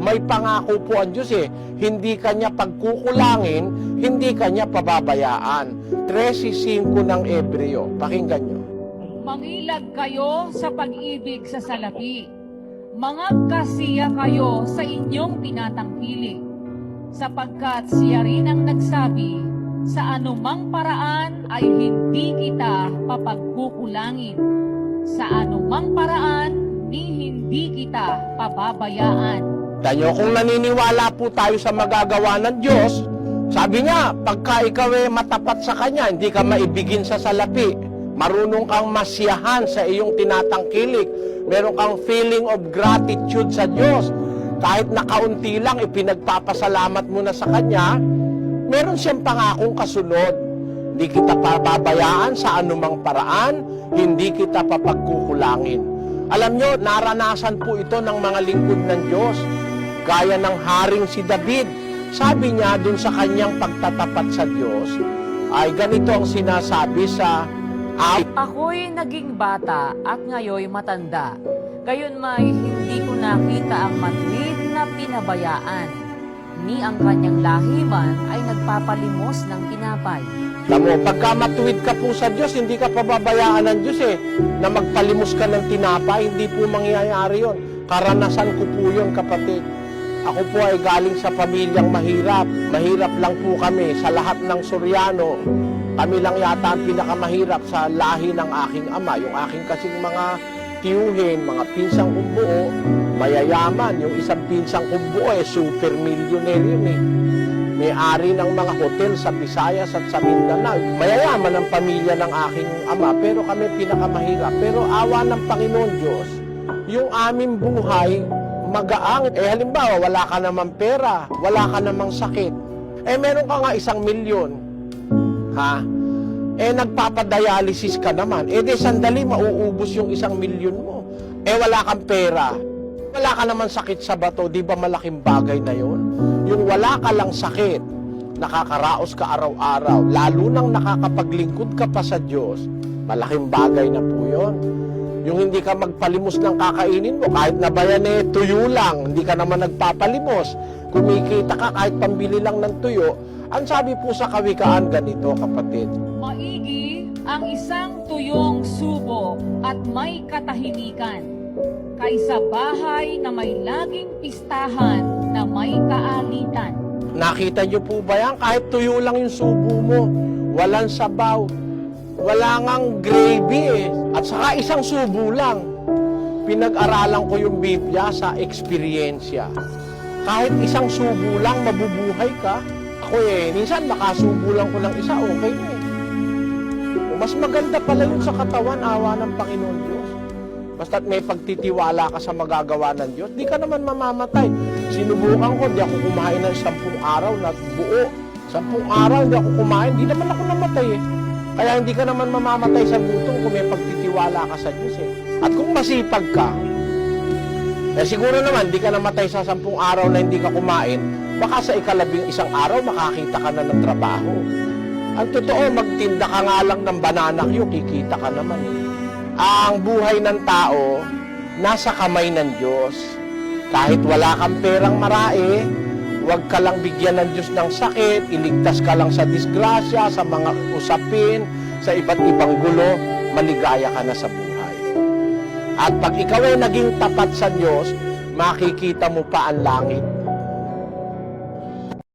May pangako po ang Diyos eh. Hindi kanya pagkukulangin, hindi kanya pababayaan. 13:5 ng Ebreo. Pakinggan nyo. Mangilag kayo sa pag-ibig sa salapi. Mangagkasiya kayo sa inyong tinatangkilik. Sapagkat siya rin ang nagsabi, sa anumang paraan ay hindi kita papagkukulangin. Sa anumang paraan, hindi kita pababayaan. Tanyo, kung naniniwala po tayo sa magagawa ng Diyos, sabi niya, pagka ikaw matapat sa Kanya, hindi ka maibigin sa salapi. Marunong kang masiyahan sa iyong tinatangkilik. Meron kang feeling of gratitude sa Diyos. Kahit na kaunti lang, ipinagpapasalamat mo na sa Kanya, meron siyang pangakong kasunod. Hindi kita pababayaan sa anumang paraan, hindi kita papagkukulangin. Alam nyo, naranasan po ito ng mga lingkod ng Diyos. Gaya ng haring si David. Sabi niya dun sa kanyang pagtatapat sa Diyos, ay ganito ang sinasabi sa Ako'y naging bata at ngayon matanda. Gayon may hindi ko nakita ang matuwid na pinabayaan. Ni ang kanyang lahiman ay nagpapalimos ng tinapay. Tamo, pagka matuwid ka po sa Diyos, hindi ka pababayaan ng Diyos na magpalimos ka ng tinapay, hindi po mangyayari yon. Karanasan ko po yun, kapatid. Ako po ay galing sa pamilyang mahirap. Mahirap lang po kami sa lahat ng Suryano. Kami lang yata ang pinakamahirap sa lahi ng aking ama. Yung aking kasing mga tiyuhin, mga pinsang kumbuo, mayayaman. Yung isang pinsang kumbuo super millionaire yun May-ari ng mga hotel sa Visayas at sa Mindanao. Mayayaman ang pamilya ng aking ama, pero kami pinakamahirap. Pero awa ng Panginoon Diyos, yung aming buhay, magaang. Halimbawa, wala ka namang pera, wala ka namang sakit. Meron ka nga 1 milyon. Ha? Nagpapadialysis ka naman. Di sandali, mauubos yung 1 milyon mo. Wala kang pera. Wala ka naman sakit sa bato. Di ba malaking bagay na yon? Yung wala ka lang sakit, nakakaraos ka araw-araw, lalo nang nakakapaglingkod ka pa sa Diyos, malaking bagay na po yun. Yung hindi ka magpalimos ng kakainin mo, kahit na ba yan tuyo lang, hindi ka naman nagpapalimos. Kumikita ka kahit pambili lang ng tuyo. Ang sabi po sa kawikaan ganito, kapatid. Maigi ang isang tuyong subo at may katahimikan, kaysa bahay na may laging pistahan na may kaalitan. Nakita niyo po ba yan? Kahit tuyo lang yung subo mo, walang sabaw, wala ngang gravy At saka 1 subo lang. Pinag-aralan ko yung Biblia sa eksperyensya. Kahit 1 subo lang, mabubuhay ka. Ako minsan makasubo lang ko ng 1, okay na Mas maganda pala yun sa katawan, awa ng Panginoon Diyos. Basta't may pagtitiwala ka sa magagawa ng Diyos, di ka naman mamamatay. Sinubukan ko, di ako kumain ng 10 araw na buo. 10 araw, di ako kumain, di naman ako namatay Kaya hindi ka naman mamamatay sa gutom kung may pagtitiwala ka sa Diyos At kung masipag ka, siguro naman, di ka namatay sa 10 araw na hindi ka kumain, baka sa 11 araw, makakita ka na ng trabaho. Ang totoo, magtinda ka nga lang ng banana Q, kikita ka naman Ang buhay ng tao, nasa kamay ng Diyos. Kahit wala kang perang marami, huwag ka lang bigyan ng Diyos ng sakit, iligtas ka lang sa disgrasya, sa mga usapin, sa iba't ibang gulo, maligaya ka na sa buhay. At pag ikaw ay naging tapat sa Diyos, makikita mo pa ang langit.